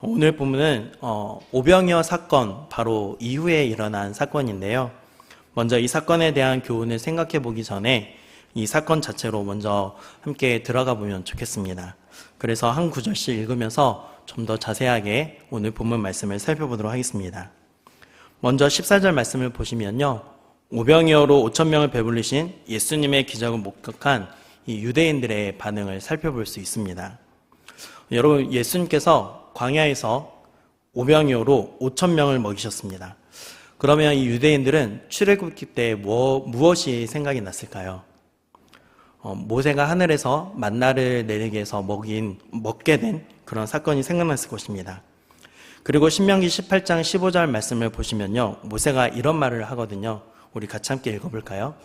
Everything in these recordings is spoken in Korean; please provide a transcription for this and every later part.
오늘 본문은 오병이어 사건 바로 이후에 일어난 사건인데요. 먼저 이 사건에 대한 교훈을 생각해 보기 전에 이 사건 자체로 먼저 함께 들어가 보면 좋겠습니다. 그래서 한 구절씩 읽으면서 좀 더 자세하게 오늘 본문 말씀을 살펴보도록 하겠습니다. 먼저 14절 말씀을 보시면요. 오병이어로 5,000명을 배불리신 예수님의 기적을 목격한 이 유대인들의 반응을 살펴볼 수 있습니다. 여러분, 예수님께서 광야에서 오병이어로 5,000명을 먹이셨습니다. 그러면 이 유대인들은 출애굽기 때 무엇이 생각이 났을까요? 모세가 하늘에서 만나를 내리게 해서 먹게 된 그런 사건이 생각났을 것입니다. 그리고 신명기 18장 15절 말씀을 보시면요. 모세가 이런 말을 하거든요. 우리 같이 함께 읽어볼까요?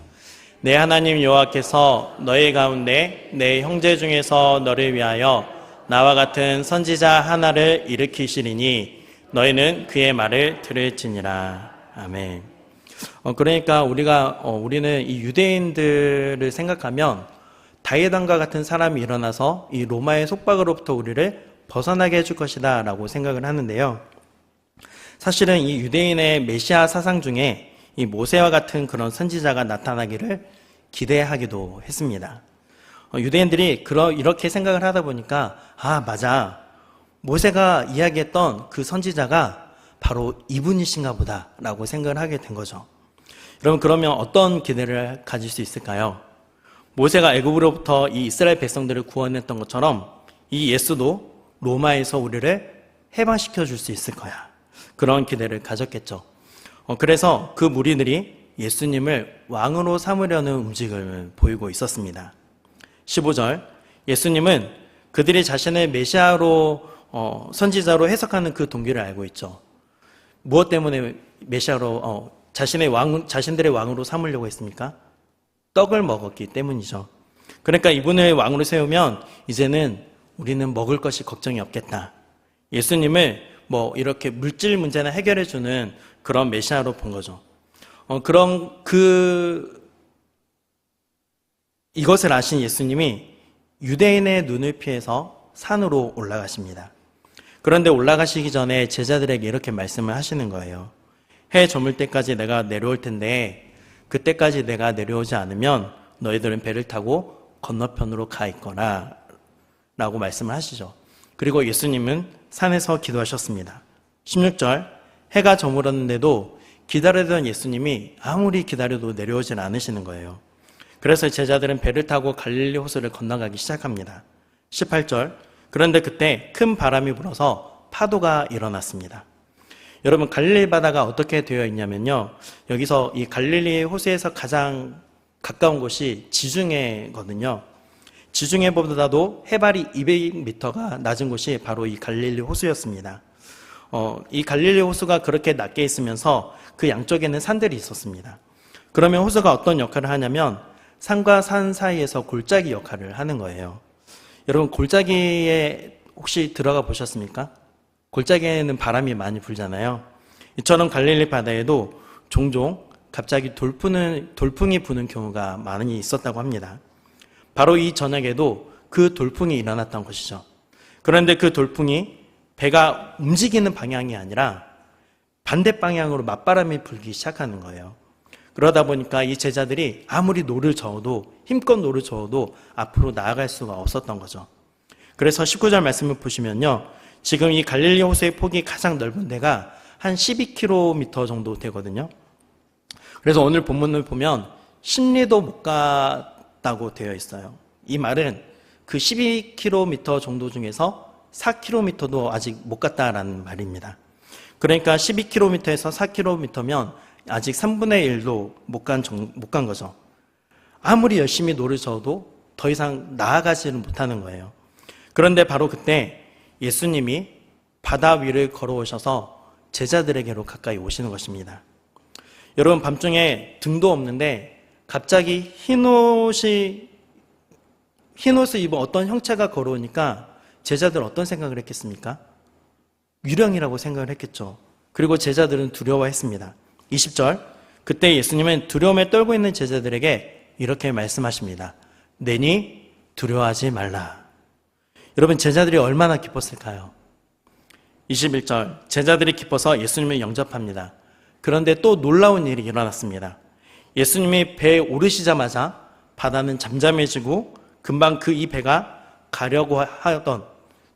내 하나님 여호와께서 너희 가운데 내 형제 중에서 너를 위하여 나와 같은 선지자 하나를 일으키시리니 너희는 그의 말을 들을지니라. 아멘. 그러니까 우리는 이 유대인들을 생각하면 다윗왕과 같은 사람이 일어나서 이 로마의 속박으로부터 우리를 벗어나게 해줄 것이다 라고 생각을 하는데요. 사실은 이 유대인의 메시아 사상 중에 이 모세와 같은 그런 선지자가 나타나기를 기대하기도 했습니다. 유대인들이 이렇게 생각을 하다 보니까 맞아, 모세가 이야기했던 그 선지자가 바로 이분이신가 보다 라고 생각을 하게 된 거죠. 여러분, 그러면 어떤 기대를 가질 수 있을까요? 모세가 애굽으로부터 이 이스라엘 백성들을 구원했던 것처럼 이 예수도 로마에서 우리를 해방시켜 줄 수 있을 거야, 그런 기대를 가졌겠죠. 그래서 그 무리들이 예수님을 왕으로 삼으려는 움직임을 보이고 있었습니다. 15절, 예수님은 그들이 자신을 메시아로 선지자로 해석하는 그 동기를 알고 있죠. 무엇 때문에 메시아로 자신들의 왕으로 삼으려고 했습니까? 떡을 먹었기 때문이죠. 그러니까 이분을 왕으로 세우면 이제는 우리는 먹을 것이 걱정이 없겠다. 예수님을 이렇게 물질 문제나 해결해 주는 그런 메시아로 본 거죠. 이것을 아신 예수님이 유대인의 눈을 피해서 산으로 올라가십니다. 그런데 올라가시기 전에 제자들에게 이렇게 말씀을 하시는 거예요. 해 저물 때까지 내가 내려올 텐데 그때까지 내가 내려오지 않으면 너희들은 배를 타고 건너편으로 가 있거라 라고 말씀을 하시죠. 그리고 예수님은 산에서 기도하셨습니다. 16절, 해가 저물었는데도 기다리던 예수님이 아무리 기다려도 내려오질 않으시는 거예요. 그래서 제자들은 배를 타고 갈릴리 호수를 건너가기 시작합니다. 18절, 그런데 그때 큰 바람이 불어서 파도가 일어났습니다. 여러분, 갈릴리 바다가 어떻게 되어 있냐면요. 여기서 이 갈릴리 호수에서 가장 가까운 곳이 지중해거든요. 지중해보다도 해발이 200m가 낮은 곳이 바로 이 갈릴리 호수였습니다. 이 갈릴리 호수가 그렇게 낮게 있으면서 그 양쪽에는 산들이 있었습니다. 그러면 호수가 어떤 역할을 하냐면 산과 산 사이에서 골짜기 역할을 하는 거예요. 여러분, 골짜기에 혹시 들어가 보셨습니까? 골짜기에는 바람이 많이 불잖아요. 이처럼 갈릴리 바다에도 종종 갑자기 돌풍이 부는 경우가 많이 있었다고 합니다. 바로 이 저녁에도 그 돌풍이 일어났던 것이죠. 그런데 그 돌풍이 배가 움직이는 방향이 아니라 반대 방향으로 맞바람이 불기 시작하는 거예요. 그러다 보니까 이 제자들이 아무리 힘껏 노를 저어도 앞으로 나아갈 수가 없었던 거죠. 그래서 19절 말씀을 보시면요. 지금 이 갈릴리 호수의 폭이 가장 넓은 데가 한 12km 정도 되거든요. 그래서 오늘 본문을 보면 10리도 못 갔다고 되어 있어요. 이 말은 그 12km 정도 중에서 4km도 아직 못 갔다라는 말입니다. 그러니까 12km에서 4km면 아직 3분의 1도 못 간 거죠. 아무리 열심히 노를 저어도 더 이상 나아가지는 못하는 거예요. 그런데 바로 그때 예수님이 바다 위를 걸어오셔서 제자들에게로 가까이 오시는 것입니다. 여러분, 밤중에 등도 없는데 갑자기 흰옷을 입은 어떤 형체가 걸어오니까 제자들 어떤 생각을 했겠습니까? 유령이라고 생각을 했겠죠. 그리고 제자들은 두려워했습니다. 20절, 그때 예수님은 두려움에 떨고 있는 제자들에게 이렇게 말씀하십니다. 내니 두려워하지 말라. 여러분, 제자들이 얼마나 기뻤을까요? 21절, 제자들이 기뻐서 예수님을 영접합니다. 그런데 또 놀라운 일이 일어났습니다. 예수님이 배에 오르시자마자 바다는 잠잠해지고 금방 그 이 배가 가려고 하던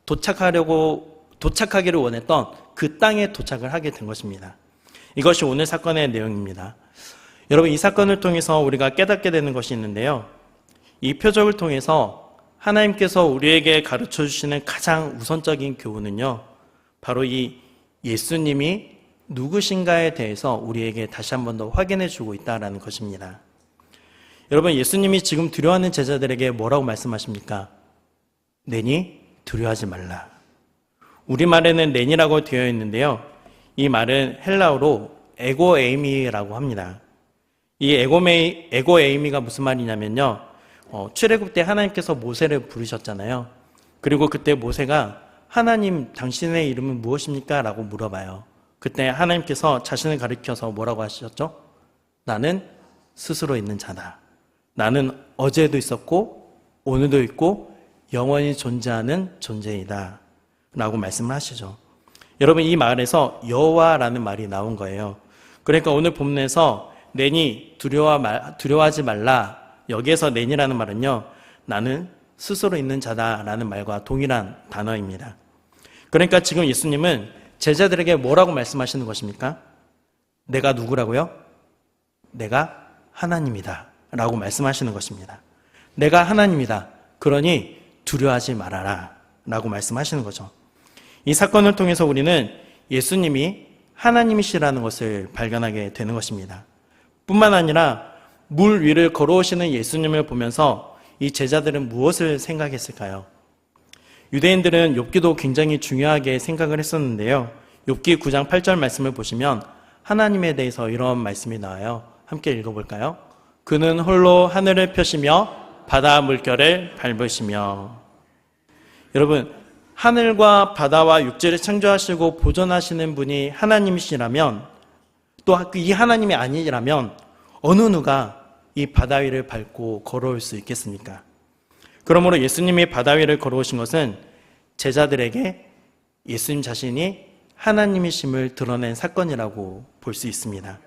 도착하기를 원했던 그 땅에 도착을 하게 된 것입니다. 이것이 오늘 사건의 내용입니다. 여러분, 이 사건을 통해서 우리가 깨닫게 되는 것이 있는데요. 이 표적을 통해서 하나님께서 우리에게 가르쳐 주시는 가장 우선적인 교훈은요, 바로 이 예수님이 누구신가에 대해서 우리에게 다시 한 번 더 확인해 주고 있다는 것입니다. 여러분, 예수님이 지금 두려워하는 제자들에게 뭐라고 말씀하십니까? 내니 두려워하지 말라. 우리말에는 내니라고 되어 있는데요. 이 말은 헬라어로 에고에이미라고 합니다. 이 에고에이미가 무슨 말이냐면요. 출애굽 때 하나님께서 모세를 부르셨잖아요. 그리고 그때 모세가 하나님, 당신의 이름은 무엇입니까? 라고 물어봐요. 그때 하나님께서 자신을 가리켜서 뭐라고 하셨죠? 나는 스스로 있는 자다. 나는 어제도 있었고 오늘도 있고 영원히 존재하는 존재이다 라고 말씀을 하시죠. 여러분, 이 말에서 여호와라는 말이 나온 거예요. 그러니까 오늘 본문에서 내니 두려워하지 말라, 여기에서 내니라는 말은요, 나는 스스로 있는 자다라는 말과 동일한 단어입니다. 그러니까 지금 예수님은 제자들에게 뭐라고 말씀하시는 것입니까? 내가 누구라고요? 내가 하나님이다 라고 말씀하시는 것입니다. 내가 하나님이다. 그러니 두려워하지 말아라 라고 말씀하시는 거죠. 이 사건을 통해서 우리는 예수님이 하나님이시라는 것을 발견하게 되는 것입니다. 뿐만 아니라 물 위를 걸어오시는 예수님을 보면서 이 제자들은 무엇을 생각했을까요? 유대인들은 욥기도 굉장히 중요하게 생각을 했었는데요. 욥기 9장 8절 말씀을 보시면 하나님에 대해서 이런 말씀이 나와요. 함께 읽어볼까요? 그는 홀로 하늘을 펴시며 바다 물결을 밟으시며. 여러분, 하늘과 바다와 육지를 창조하시고 보존하시는 분이 하나님이시라면, 또 이 하나님이 아니라면 어느 누가 이 바다 위를 밟고 걸어올 수 있겠습니까? 그러므로 예수님이 바다 위를 걸어오신 것은 제자들에게 예수님 자신이 하나님이심을 드러낸 사건이라고 볼 수 있습니다.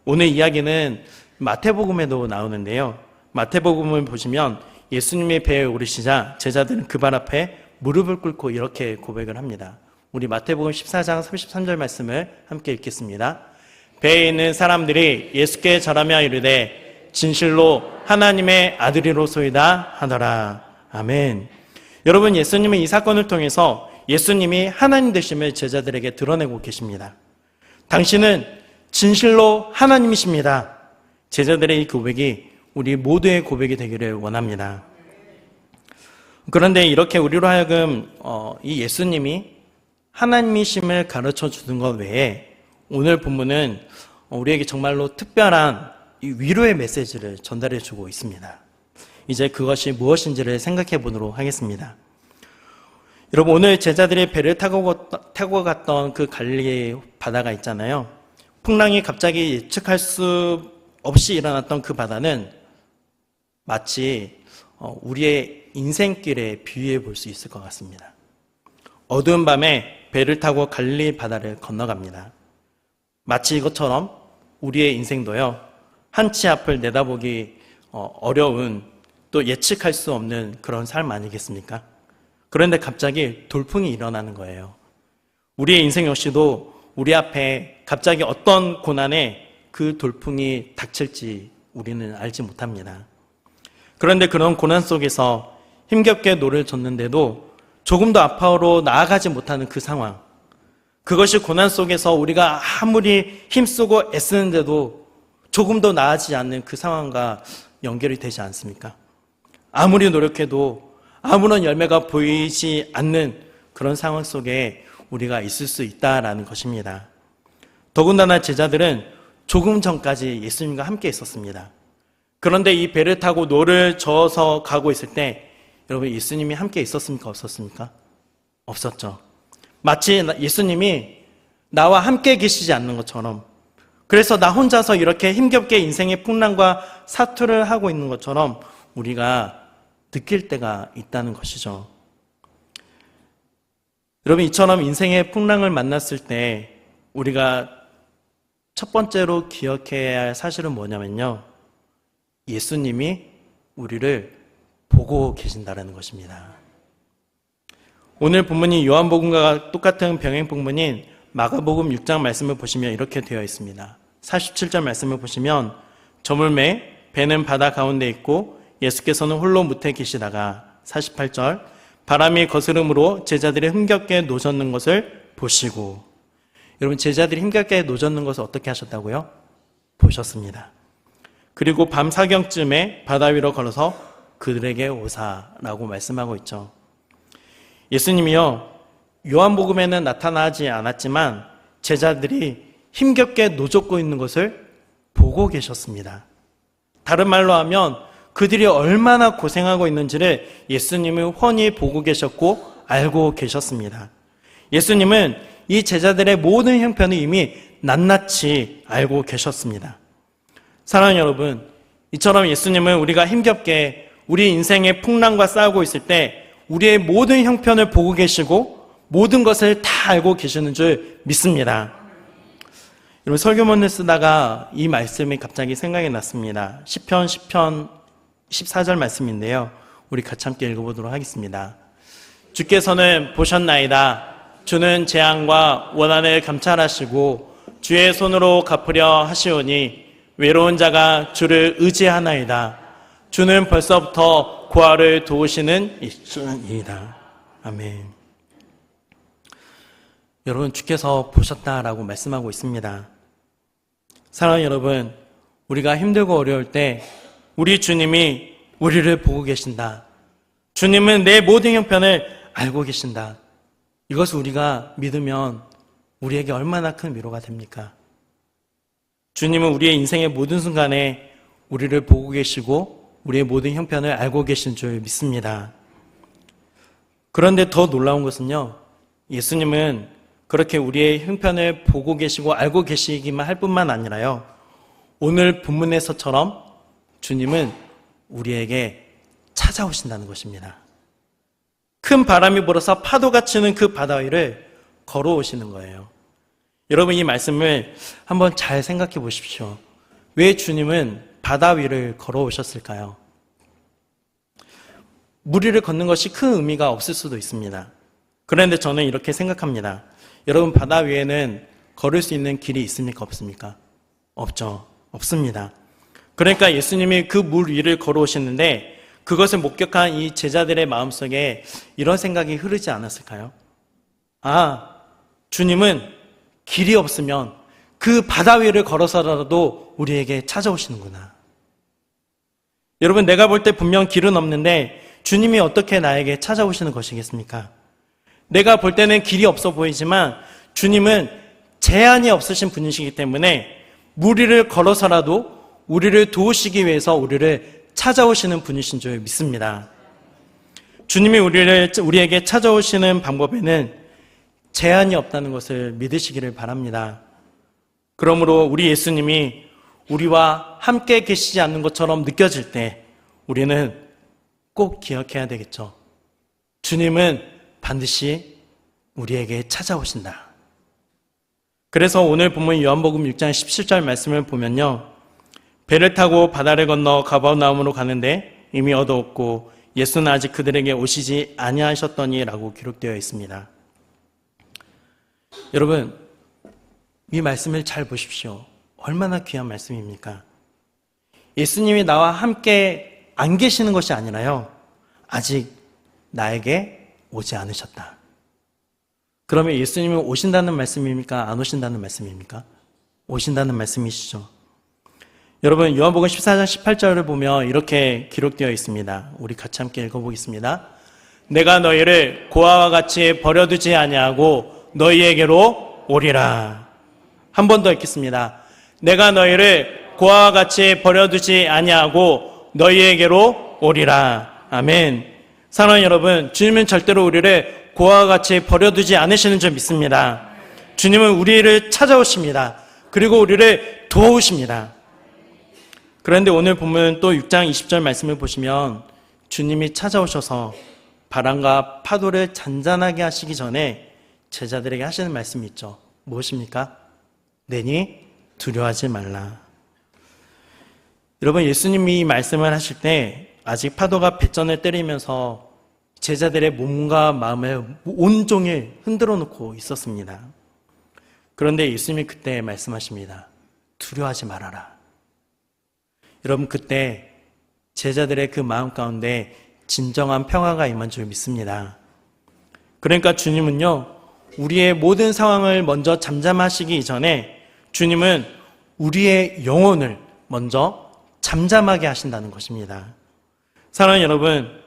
오늘 이야기는 마태복음에도 나오는데요. 마태복음을 보시면 예수님이 배에 오르시자 제자들은 그 발 앞에 무릎을 꿇고 이렇게 고백을 합니다. 우리 마태복음 14장 33절 말씀을 함께 읽겠습니다. 배에 있는 사람들이 예수께 절하며 이르되 진실로 하나님의 아들이로소이다 하더라. 아멘. 여러분, 예수님은 이 사건을 통해서 예수님이 하나님 되심을 제자들에게 드러내고 계십니다. 당신은 진실로 하나님이십니다. 제자들의 이 고백이 우리 모두의 고백이 되기를 원합니다. 그런데 이렇게 우리로 하여금 이 예수님이 하나님이심을 가르쳐 주는 것 외에 오늘 본문은 우리에게 정말로 특별한 이 위로의 메시지를 전달해 주고 있습니다. 이제 그것이 무엇인지를 생각해 보도록 하겠습니다. 여러분, 오늘 제자들이 배를 타고 갔던 그 갈릴리 바다가 있잖아요. 풍랑이 갑자기 예측할 수 없이 일어났던 그 바다는 마치 우리의 인생길에 비유해 볼 수 있을 것 같습니다. 어두운 밤에 배를 타고 갈릴리 바다를 건너갑니다. 마치 이것처럼 우리의 인생도요, 한치 앞을 내다보기 어려운, 또 예측할 수 없는 그런 삶 아니겠습니까? 그런데 갑자기 돌풍이 일어나는 거예요. 우리의 인생 역시도 우리 앞에 갑자기 어떤 고난에 그 돌풍이 닥칠지 우리는 알지 못합니다. 그런데 그런 고난 속에서 힘겹게 노를 젓는데도 조금 더 앞으로 나아가지 못하는 그 상황, 그것이 고난 속에서 우리가 아무리 힘쓰고 애쓰는데도 조금 더 나아지지 않는 그 상황과 연결이 되지 않습니까? 아무리 노력해도 아무런 열매가 보이지 않는 그런 상황 속에 우리가 있을 수 있다라는 것입니다. 더군다나 제자들은 조금 전까지 예수님과 함께 있었습니다. 그런데 이 배를 타고 노를 저어서 가고 있을 때 여러분, 예수님이 함께 있었습니까? 없었습니까? 없었죠. 마치 예수님이 나와 함께 계시지 않는 것처럼, 그래서 나 혼자서 이렇게 힘겹게 인생의 풍랑과 사투를 하고 있는 것처럼 우리가 느낄 때가 있다는 것이죠. 여러분, 이처럼 인생의 풍랑을 만났을 때 우리가 첫 번째로 기억해야 할 사실은 뭐냐면요, 예수님이 우리를 보고 계신다는 것입니다. 오늘 본문이 요한복음과 똑같은 병행 본문인 마가복음 6장 말씀을 보시면 이렇게 되어 있습니다. 47절 말씀을 보시면 저물매 배는 바다 가운데 있고 예수께서는 홀로 무태 계시다가 48절 바람이 거스름으로 제자들이 힘겹게 노젓는 것을 보시고, 여러분, 제자들이 힘겹게 노젓는 것을 어떻게 하셨다고요? 보셨습니다. 그리고 밤 사경쯤에 바다 위로 걸어서 그들에게 오사라고 말씀하고 있죠. 예수님이요, 요한복음에는 나타나지 않았지만 제자들이 힘겹게 노젓고 있는 것을 보고 계셨습니다. 다른 말로 하면 그들이 얼마나 고생하고 있는지를 예수님은 훤히 보고 계셨고 알고 계셨습니다. 예수님은 이 제자들의 모든 형편을 이미 낱낱이 알고 계셨습니다. 사랑하는 여러분, 이처럼 예수님은 우리가 힘겹게 우리 인생의 풍랑과 싸우고 있을 때 우리의 모든 형편을 보고 계시고 모든 것을 다 알고 계시는 줄 믿습니다. 여러분, 설교문을 쓰다가 이 말씀이 갑자기 생각이 났습니다. 시편 14절 말씀인데요, 우리 같이 함께 읽어보도록 하겠습니다. 주께서는 보셨나이다. 주는 재앙과 원한을 감찰하시고 주의 손으로 갚으려 하시오니 외로운 자가 주를 의지하나이다. 주는 벌써부터 고아를 도우시는 이이다. 아멘. 여러분, 주께서 보셨다라고 말씀하고 있습니다. 사랑하는 여러분, 우리가 힘들고 어려울 때 우리 주님이 우리를 보고 계신다. 주님은 내 모든 형편을 알고 계신다. 이것을 우리가 믿으면 우리에게 얼마나 큰 위로가 됩니까? 주님은 우리의 인생의 모든 순간에 우리를 보고 계시고 우리의 모든 형편을 알고 계신 줄 믿습니다. 그런데 더 놀라운 것은요, 예수님은 그렇게 우리의 형편을 보고 계시고 알고 계시기만 할 뿐만 아니라요, 오늘 본문에서처럼 주님은 우리에게 찾아오신다는 것입니다. 큰 바람이 불어서 파도가 치는 그 바다 위를 걸어오시는 거예요. 여러분, 이 말씀을 한번 잘 생각해 보십시오. 왜 주님은 바다 위를 걸어오셨을까요? 물 위를 걷는 것이 큰 의미가 없을 수도 있습니다. 그런데 저는 이렇게 생각합니다. 여러분, 바다 위에는 걸을 수 있는 길이 있습니까? 없습니까? 없죠. 없습니다. 그러니까 예수님이 그 물 위를 걸어오시는데 그것을 목격한 이 제자들의 마음속에 이런 생각이 흐르지 않았을까요? 아, 주님은 길이 없으면 그 바다 위를 걸어서라도 우리에게 찾아오시는구나. 여러분, 내가 볼 때 분명 길은 없는데 주님이 어떻게 나에게 찾아오시는 것이겠습니까? 내가 볼 때는 길이 없어 보이지만 주님은 제한이 없으신 분이시기 때문에 물 위를 걸어서라도 우리를 도우시기 위해서 우리를 찾아오시는 분이신 줄 믿습니다. 주님이 우리에게 찾아오시는 방법에는 제한이 없다는 것을 믿으시기를 바랍니다. 그러므로 우리 예수님이 우리와 함께 계시지 않는 것처럼 느껴질 때 우리는 꼭 기억해야 되겠죠. 주님은 반드시 우리에게 찾아오신다. 그래서 오늘 본문 요한복음 6장 17절 말씀을 보면요, 배를 타고 바다를 건너 가버나움으로 가는데 이미 어두웠고 예수는 아직 그들에게 오시지 아니하셨더니 라고 기록되어 있습니다. 여러분, 이 말씀을 잘 보십시오. 얼마나 귀한 말씀입니까? 예수님이 나와 함께 안 계시는 것이 아니라요, 아직 나에게 오지 않으셨다. 그러면 예수님은 오신다는 말씀입니까? 안 오신다는 말씀입니까? 오신다는 말씀이시죠. 여러분, 요한복음 14장 18절을 보면 이렇게 기록되어 있습니다. 우리 같이 함께 읽어보겠습니다. 내가 너희를 고아와 같이 버려두지 아니하고 너희에게로 오리라. 한 번 더 읽겠습니다. 내가 너희를 고아와 같이 버려두지 아니하고 너희에게로 오리라. 아멘. 사랑하는 여러분, 주님은 절대로 우리를 고아와 같이 버려두지 않으시는 줄 믿습니다. 주님은 우리를 찾아오십니다. 그리고 우리를 도우십니다. 그런데 오늘 보면 또 6장 20절 말씀을 보시면 주님이 찾아오셔서 바람과 파도를 잔잔하게 하시기 전에 제자들에게 하시는 말씀이 있죠. 무엇입니까? 내니 두려워하지 말라. 여러분, 예수님이 이 말씀을 하실 때 아직 파도가 뱃전을 때리면서 제자들의 몸과 마음을 온종일 흔들어 놓고 있었습니다. 그런데 예수님이 그때 말씀하십니다. 두려워하지 말아라. 여러분, 그때 제자들의 그 마음 가운데 진정한 평화가 임한 줄 믿습니다. 그러니까 주님은요, 우리의 모든 상황을 먼저 잠잠하시기 이전에 주님은 우리의 영혼을 먼저 잠잠하게 하신다는 것입니다. 사랑하는 여러분,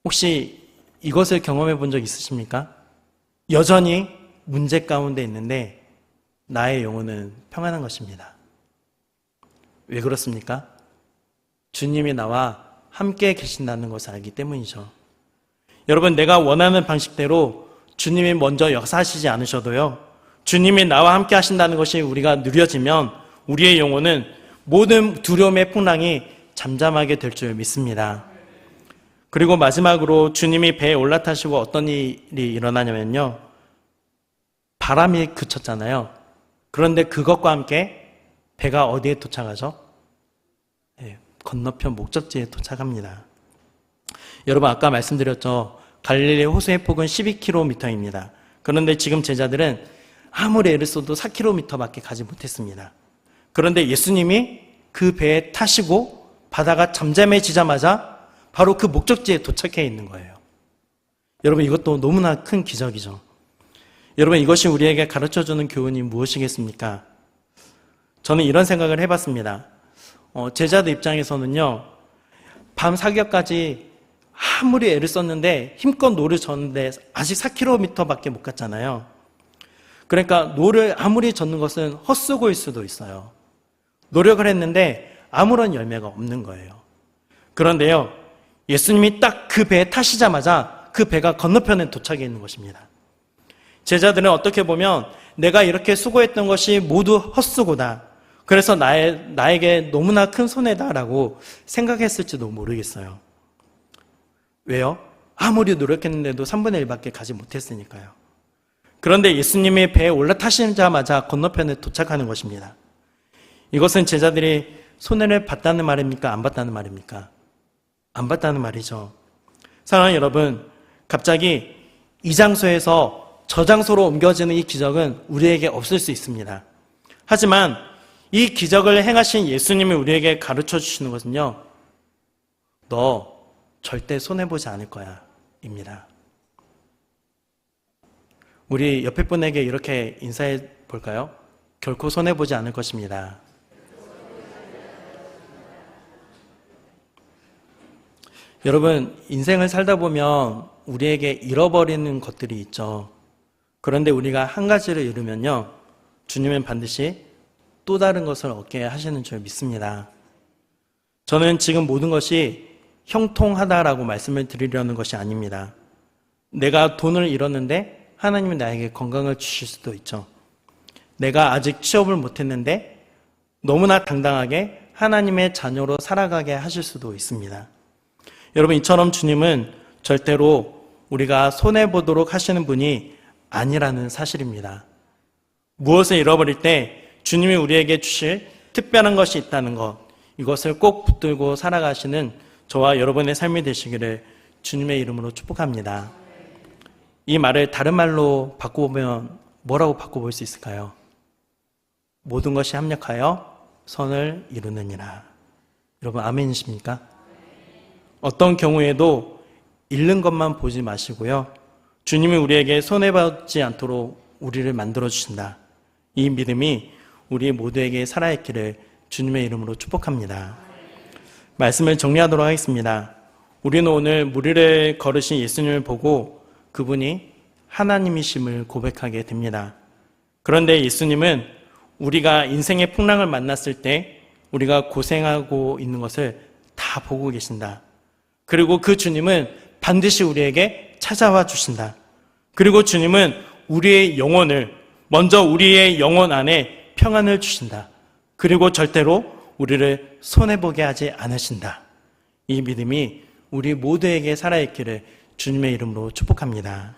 혹시 이것을 경험해 본 적 있으십니까? 여전히 문제 가운데 있는데 나의 영혼은 평안한 것입니다. 왜 그렇습니까? 주님이 나와 함께 계신다는 것을 알기 때문이죠. 여러분, 내가 원하는 방식대로 주님이 먼저 역사하시지 않으셔도요, 주님이 나와 함께 하신다는 것이 우리가 누려지면 우리의 영혼은 모든 두려움의 풍랑이 잠잠하게 될 줄 믿습니다. 그리고 마지막으로 주님이 배에 올라타시고 어떤 일이 일어나냐면요, 바람이 그쳤잖아요. 그런데 그것과 함께 배가 어디에 도착하죠? 건너편 목적지에 도착합니다. 여러분, 아까 말씀드렸죠. 갈릴리 호수의 폭은 12km입니다. 그런데 지금 제자들은 아무리 애를 써도 4km밖에 가지 못했습니다. 그런데 예수님이 그 배에 타시고 바다가 잠잠해지자마자 바로 그 목적지에 도착해 있는 거예요. 여러분, 이것도 너무나 큰 기적이죠. 여러분, 이것이 우리에게 가르쳐주는 교훈이 무엇이겠습니까? 저는 이런 생각을 해봤습니다. 제자들 입장에서는요, 밤 사격까지 아무리 애를 썼는데 힘껏 노를 젓는데 아직 4km밖에 못 갔잖아요. 그러니까 노를 아무리 젓는 것은 헛수고일 수도 있어요. 노력을 했는데 아무런 열매가 없는 거예요. 그런데요, 예수님이 딱 그 배에 타시자마자 그 배가 건너편에 도착해 있는 것입니다. 제자들은 어떻게 보면 내가 이렇게 수고했던 것이 모두 헛수고다, 그래서 나에게 너무나 큰 손해다라고 생각했을지도 모르겠어요. 왜요? 아무리 노력했는데도 3분의 1밖에 가지 못했으니까요. 그런데 예수님이 배에 올라타시자마자 건너편에 도착하는 것입니다. 이것은 제자들이 손해를 봤다는 말입니까? 안 봤다는 말입니까? 안 봤다는 말이죠. 사랑하는 여러분, 갑자기 이 장소에서 저 장소로 옮겨지는 이 기적은 우리에게 없을 수 있습니다. 하지만 이 기적을 행하신 예수님이 우리에게 가르쳐 주시는 것은요, 너 절대 손해보지 않을 거야 입니다. 우리 옆에 분에게 이렇게 인사해 볼까요? 결코 손해보지 않을 것입니다. 여러분, 인생을 살다 보면 우리에게 잃어버리는 것들이 있죠. 그런데 우리가 한 가지를 잃으면요, 주님은 반드시 또 다른 것을 얻게 하시는 줄 믿습니다. 저는 지금 모든 것이 형통하다라고 말씀을 드리려는 것이 아닙니다. 내가 돈을 잃었는데 하나님이 나에게 건강을 주실 수도 있죠. 내가 아직 취업을 못했는데 너무나 당당하게 하나님의 자녀로 살아가게 하실 수도 있습니다. 여러분, 이처럼 주님은 절대로 우리가 손해보도록 하시는 분이 아니라는 사실입니다. 무엇을 잃어버릴 때 주님이 우리에게 주실 특별한 것이 있다는 것, 이것을 꼭 붙들고 살아가시는 저와 여러분의 삶이 되시기를 주님의 이름으로 축복합니다. 이 말을 다른 말로 바꿔보면 뭐라고 바꿔볼 수 있을까요? 모든 것이 합력하여 선을 이루느니라. 여러분, 아멘이십니까? 어떤 경우에도 잃는 것만 보지 마시고요, 주님이 우리에게 손해받지 않도록 우리를 만들어주신다, 이 믿음이 우리 모두에게 살아있기를 주님의 이름으로 축복합니다. 말씀을 정리하도록 하겠습니다. 우리는 오늘 무리를 걸으신 예수님을 보고 그분이 하나님이심을 고백하게 됩니다. 그런데 예수님은 우리가 인생의 풍랑을 만났을 때 우리가 고생하고 있는 것을 다 보고 계신다. 그리고 그 주님은 반드시 우리에게 찾아와 주신다. 그리고 주님은 우리의 영혼을, 먼저 우리의 영혼 안에 평안을 주신다. 그리고 절대로 우리를 손해보게 하지 않으신다. 이 믿음이 우리 모두에게 살아있기를 주님의 이름으로 축복합니다.